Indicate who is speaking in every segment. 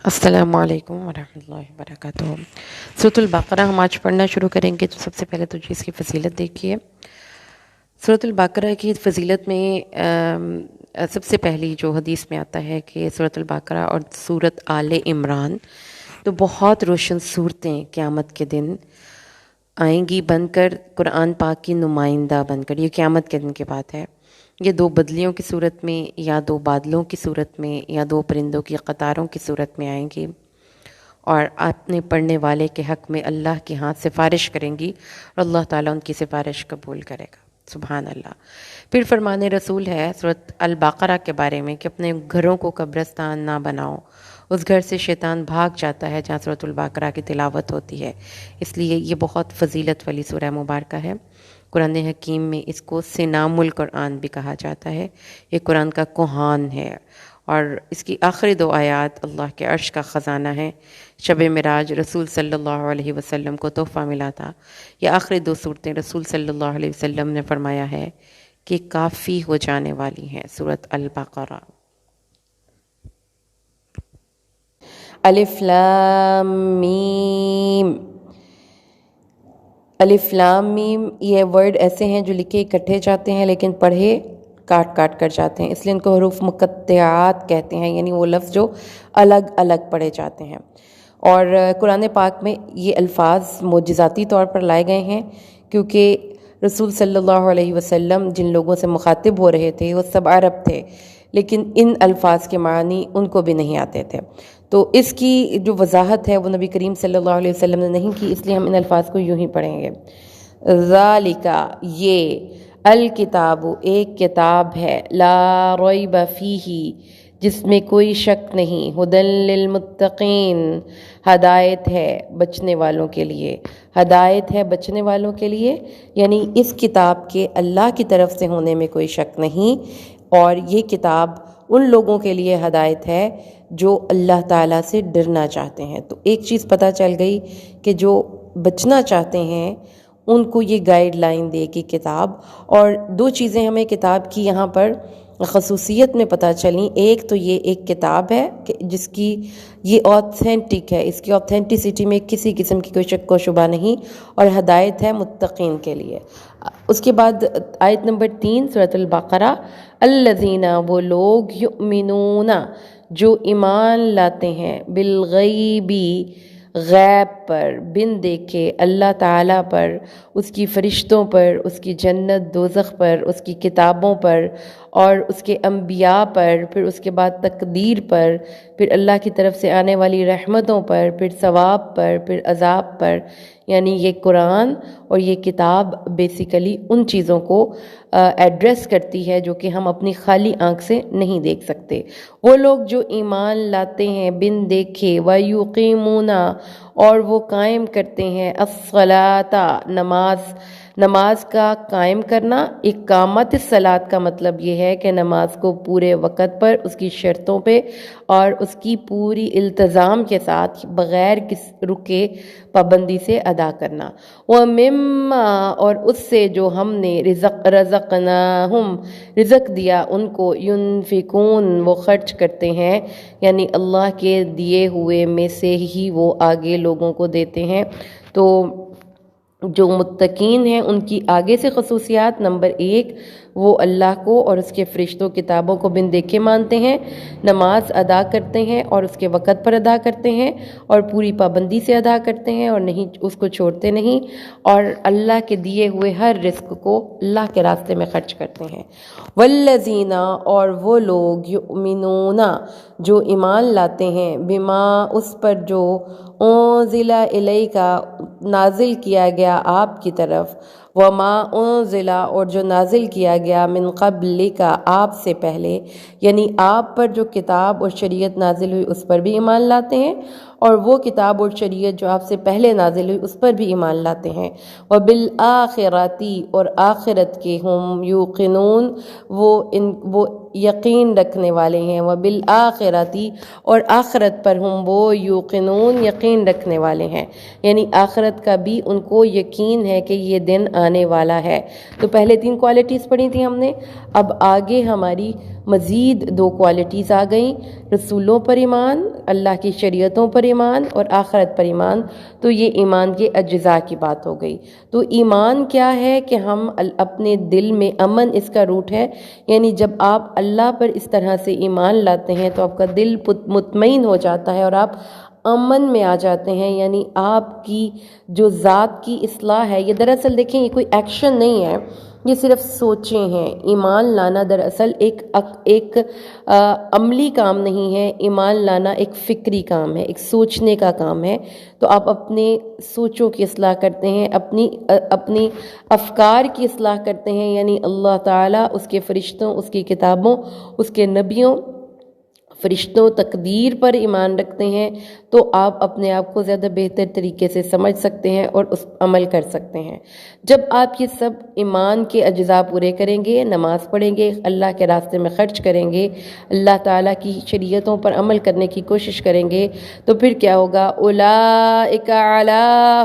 Speaker 1: السلام علیکم ورحمۃ اللہ وبرکاتہ۔ سورۃ البقرہ ہم آج پڑھنا شروع کریں گے، تو سب سے پہلے تو اس کی فضیلت دیکھیے۔ سورۃ البقرہ کی فضیلت میں سب سے پہلی جو حدیث میں آتا ہے کہ سورۃ البقرہ اور سورۃ آل عمران تو بہت روشن صورتیں قیامت کے دن آئیں گی بن کر، قرآن پاک کی نمائندہ بن کر۔ یہ قیامت کے دن کی بات ہے۔ یہ دو بدلیوں کی صورت میں، یا دو بادلوں کی صورت میں، یا دو پرندوں کی قطاروں کی صورت میں آئیں گی، اور اپنے پڑھنے والے کے حق میں اللہ کے ہاں سفارش کریں گی، اور اللہ تعالیٰ ان کی سفارش قبول کرے گا۔ سبحان اللہ۔ پھر فرمان رسول ہے سورۃ البقرہ کے بارے میں کہ اپنے گھروں کو قبرستان نہ بناؤ، اس گھر سے شیطان بھاگ جاتا ہے جہاں سورۃ البقرہ کی تلاوت ہوتی ہے۔ اس لیے یہ بہت فضیلت والی سورہ مبارکہ ہے۔ قرآن حکیم میں اس کو سنام القرآن بھی کہا جاتا ہے۔ یہ قرآن کا کوہان ہے، اور اس کی آخری دو آیات اللہ کے عرش کا خزانہ ہے۔ شب معراج رسول صلی اللہ علیہ وسلم کو تحفہ ملا تھا۔ یہ آخری دو صورتیں رسول صلی اللہ علیہ وسلم نے فرمایا ہے کہ کافی ہو جانے والی ہیں۔ سورۃ البقرہ۔ الف لام میم۔ الف لام میم یہ ورڈ ایسے ہیں جو لکھے اکٹھے جاتے ہیں لیکن پڑھے کاٹ کاٹ کر جاتے ہیں، اس لیے ان کو حروف مقطعات کہتے ہیں، یعنی وہ لفظ جو الگ الگ پڑھے جاتے ہیں۔ اور قرآن پاک میں یہ الفاظ معجزاتی طور پر لائے گئے ہیں، کیونکہ رسول صلی اللہ علیہ وسلم جن لوگوں سے مخاطب ہو رہے تھے وہ سب عرب تھے، لیکن ان الفاظ کے معنی ان کو بھی نہیں آتے تھے۔ تو اس کی جو وضاحت ہے وہ نبی کریم صلی اللہ علیہ وسلم نے نہیں کی، اس لیے ہم ان الفاظ کو یوں ہی پڑھیں گے۔ ذالک یہ، الکتاب ایک کتاب ہے، لا ریب فیہ جس میں کوئی شک نہیں، ھدی للمتقین ہدایت ہے بچنے والوں کے لیے، ہدایت ہے بچنے والوں کے لیے، یعنی اس کتاب کے اللہ کی طرف سے ہونے میں کوئی شک نہیں، اور یہ کتاب ان لوگوں کے لیے ہدایت ہے جو اللہ تعالیٰ سے ڈرنا چاہتے ہیں۔ تو ایک چیز پتہ چل گئی کہ جو بچنا چاہتے ہیں ان کو یہ گائیڈ لائن دے گی کتاب۔ اور دو چیزیں ہمیں کتاب کی یہاں پر خصوصیت میں پتہ چلیں۔ ایک تو یہ ایک کتاب ہے کہ جس کی یہ اوتھینٹک ہے، اس کی اوتھینٹسٹی میں کسی قسم کی کوئی شک و شبہ نہیں، اور ہدایت ہے متقین کے لیے۔ اس کے بعد آیت نمبر 3 سورۃ البقرہ، الذین وہ لوگ، یؤمنون جو ایمان لاتے ہیں، بالغیبی غیب پر، بن دیکھے، اللہ تعالیٰ پر، اس کی فرشتوں پر، اس کی جنت دوزخ پر، اس کی کتابوں پر، اور اس کے انبیاء پر، پھر اس کے بعد تقدیر پر، پھر اللہ کی طرف سے آنے والی رحمتوں پر، پھر ثواب پر، پھر عذاب پر۔ یعنی یہ قرآن اور یہ کتاب بیسیکلی ان چیزوں کو ایڈریس کرتی ہے جو کہ ہم اپنی خالی آنکھ سے نہیں دیکھ سکتے۔ وہ لوگ جو ایمان لاتے ہیں بن دیکھے، وَيُقِيمُونَ اور وہ قائم کرتے ہیں، الصَّلَاةَ نماز کا قائم کرنا۔ اقامت الصلاۃ کا مطلب یہ ہے کہ نماز کو پورے وقت پر، اس کی شرطوں پہ، اور اس کی پوری التزام کے ساتھ بغیر رکے پابندی سے ادا کرنا۔ وَمِمَّا اور اس سے جو ہم نے رزقناہم رزق دیا ان کو، ينفقون وہ خرچ کرتے ہیں، یعنی اللہ کے دیے ہوئے میں سے ہی وہ آگے لوگوں کو دیتے ہیں۔ تو جو متقین ہیں ان کی آگے سے خصوصیات، نمبر 1 وہ اللہ کو اور اس کے فرشتوں کتابوں کو بن دیکھے مانتے ہیں، نماز ادا کرتے ہیں اور اس کے وقت پر ادا کرتے ہیں، اور پوری پابندی سے ادا کرتے ہیں اور نہیں اس کو چھوڑتے نہیں، اور اللہ کے دیے ہوئے ہر رزق کو اللہ کے راستے میں خرچ کرتے ہیں۔ والذین اور وہ لوگ، یؤمنون جو ایمان لاتے ہیں، بما اس پر جو انزل الیک نازل کیا گیا آپ کی طرف، وما انزل اور جو نازل کیا گیا من قبلک آپ سے پہلے، یعنی آپ پر جو کتاب اور شریعت نازل ہوئی اس پر بھی ایمان لاتے ہیں، اور وہ کتاب اور شریعت جو آپ سے پہلے نازل ہوئی اس پر بھی ایمان لاتے ہیں۔ وبالآخرۃ اور آخرت کے، ہم یوقنون وہ یقین رکھنے والے ہیں، وبالآخرۃ اور آخرت پر، ہم وہ یوقنون یقین رکھنے والے ہیں، یعنی آخرت کا بھی ان کو یقین ہے کہ یہ دن آنے والا ہے۔ تو پہلے 3 کوالٹیز پڑھی تھی ہم نے، اب آگے ہماری مزید 2 کوالٹیز آ گئیں، رسولوں پر ایمان، اللہ کی شریعتوں پر ایمان اور آخرت پر ایمان۔ تو یہ ایمان کے اجزاء کی بات ہو گئی۔ تو ایمان کیا ہے کہ ہم اپنے دل میں امن اس کا روٹ ہے، یعنی جب آپ اللہ پر اس طرح سے ایمان لاتے ہیں تو آپ کا دل مطمئن ہو جاتا ہے اور آپ امن میں آ جاتے ہیں، یعنی آپ کی جو ذات کی اصلاح ہے، یہ دراصل دیکھیں یہ کوئی ایکشن نہیں ہے، یہ صرف سوچیں ہیں۔ ایمان لانا دراصل ایک عملی کام نہیں ہے، ایمان لانا ایک فکری کام ہے، ایک سوچنے کا کام ہے۔ تو آپ اپنے سوچوں کی اصلاح کرتے ہیں، اپنی افکار کی اصلاح کرتے ہیں، یعنی اللہ تعالیٰ، اس کے فرشتوں، اس کی کتابوں، اس کے نبیوں، فرشتوں، تقدیر پر ایمان رکھتے ہیں، تو آپ اپنے آپ کو زیادہ بہتر طریقے سے سمجھ سکتے ہیں اور اس عمل کر سکتے ہیں۔ جب آپ یہ سب ایمان کے اجزاء پورے کریں گے، نماز پڑھیں گے، اللہ کے راستے میں خرچ کریں گے، اللہ تعالیٰ کی شریعتوں پر عمل کرنے کی کوشش کریں گے، تو پھر کیا ہوگا؟ اولئک علی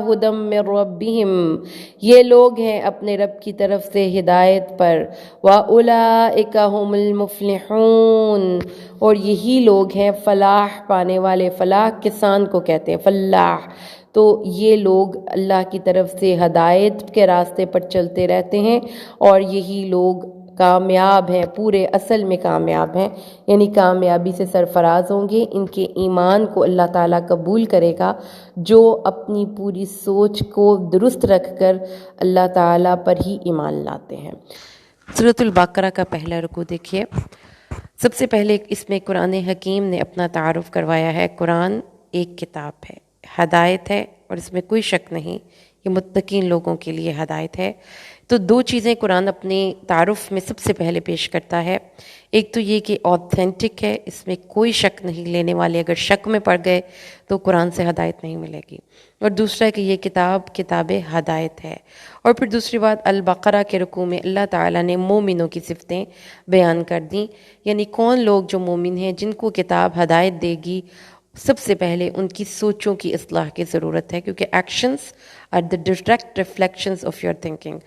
Speaker 1: ھدی من ربہم، یہ لوگ ہیں اپنے رب کی طرف سے ہدایت پر، واولئک ھم المفلحون، اور یہی لوگ ہیں فلاح پانے والے۔ فلاح کسان کو کہتے ہیں فلاح، تو یہ لوگ اللہ کی طرف سے ہدایت کے راستے پر چلتے رہتے ہیں، اور یہی لوگ کامیاب ہیں، پورے اصل میں کامیاب ہیں، یعنی کامیابی سے سرفراز ہوں گے۔ ان کے ایمان کو اللہ تعالیٰ قبول کرے گا جو اپنی پوری سوچ کو درست رکھ کر اللہ تعالیٰ پر ہی ایمان لاتے ہیں۔ سورۃ البقرہ کا پہلا رکوع دیکھیے۔ سب سے پہلے اس میں قرآن حکیم نے اپنا تعارف کروایا ہے۔ قرآن ایک کتاب ہے، ہدایت ہے، اور اس میں کوئی شک نہیں یہ متقین لوگوں کے لیے ہدایت ہے۔ تو 2 چیزیں قرآن اپنے تعارف میں سب سے پہلے پیش کرتا ہے۔ ایک تو یہ کہ اوتھینٹک ہے، اس میں کوئی شک نہیں، لینے والے اگر شک میں پڑ گئے تو قرآن سے ہدایت نہیں ملے گی۔ اور دوسرا کہ یہ کتاب ہدایت ہے۔ اور پھر دوسری بات، البقرہ کے رکوع میں اللہ تعالیٰ نے مومنوں کی صفتیں بیان کر دیں، یعنی کون لوگ جو مومن ہیں جن کو کتاب ہدایت دے گی، سب سے پہلے ان کی سوچوں کی اصلاح کی ضرورت ہے، کیونکہ actions are the direct reflections of your thinking.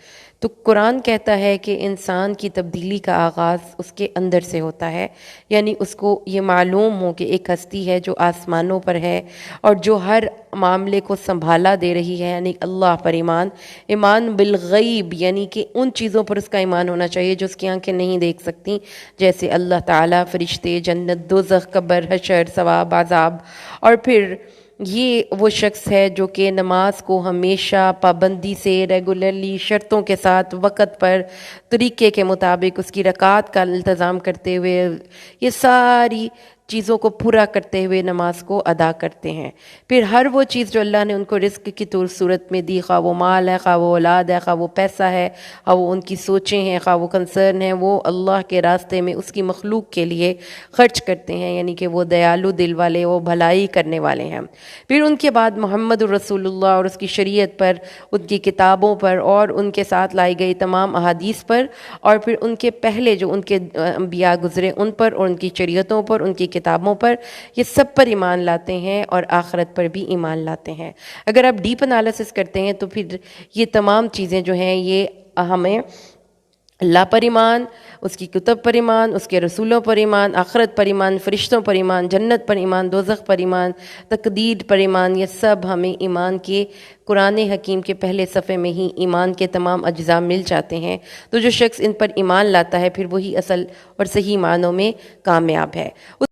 Speaker 1: تو قرآن کہتا ہے کہ انسان کی تبدیلی کا آغاز اس کے اندر سے ہوتا ہے، یعنی اس کو یہ معلوم ہو کہ ایک ہستی ہے جو آسمانوں پر ہے اور جو ہر معاملے کو سنبھالا دے رہی ہے، یعنی اللہ پر ایمان بالغیب، یعنی کہ ان چیزوں پر اس کا ایمان ہونا چاہیے جو اس کی آنکھیں نہیں دیکھ سکتی، جیسے اللہ تعالیٰ، فرشتے، جنت، دوزخ، قبر، حشر، ثواب، عذاب۔ اور پھر یہ وہ شخص ہے جو کہ نماز کو ہمیشہ پابندی سے، ریگولرلی، شرطوں کے ساتھ، وقت پر، طریقے کے مطابق اس کی رکعات کا التزام کرتے ہوئے، یہ ساری چیزوں کو پورا کرتے ہوئے نماز کو ادا کرتے ہیں۔ پھر ہر وہ چیز جو اللہ نے ان کو رزق کی صورت میں دی، خواہ وہ مال ہے، خواہ وہ اولاد ہے، خواہ وہ پیسہ ہے، خواہ وہ ان کی سوچیں ہیں، خواہ وہ کنسرن ہیں، وہ اللہ کے راستے میں اس کی مخلوق کے لیے خرچ کرتے ہیں، یعنی کہ وہ دیالو دل والے، وہ بھلائی کرنے والے ہیں۔ پھر ان کے بعد محمد الرسول اللہ اور اس کی شریعت پر، ان کی کتابوں پر، اور ان کے ساتھ لائی گئی تمام احادیث پر، اور پھر ان کے پہلے جو ان کے انبیاء گزرے ان پر، اور ان کی شریعتوں پر، ان کی کتابوں پر، یہ سب پر ایمان لاتے ہیں، اور آخرت پر بھی ایمان لاتے ہیں۔ اگر آپ ڈیپ انالیسس کرتے ہیں تو پھر یہ تمام چیزیں جو ہیں یہ ہمیں اللہ پر ایمان، اس کی کتب پر ایمان، اس کے رسولوں پر ایمان، آخرت پر ایمان، فرشتوں پر ایمان، جنت پر ایمان، دوزخ پر ایمان، تقدیر پر ایمان، یہ سب ہمیں ایمان کے قرآن حکیم کے پہلے صفحے میں ہی ایمان کے تمام اجزاء مل جاتے ہیں۔ تو جو شخص ان پر ایمان لاتا ہے پھر وہی اصل اور صحیح معنوں میں کامیاب ہے۔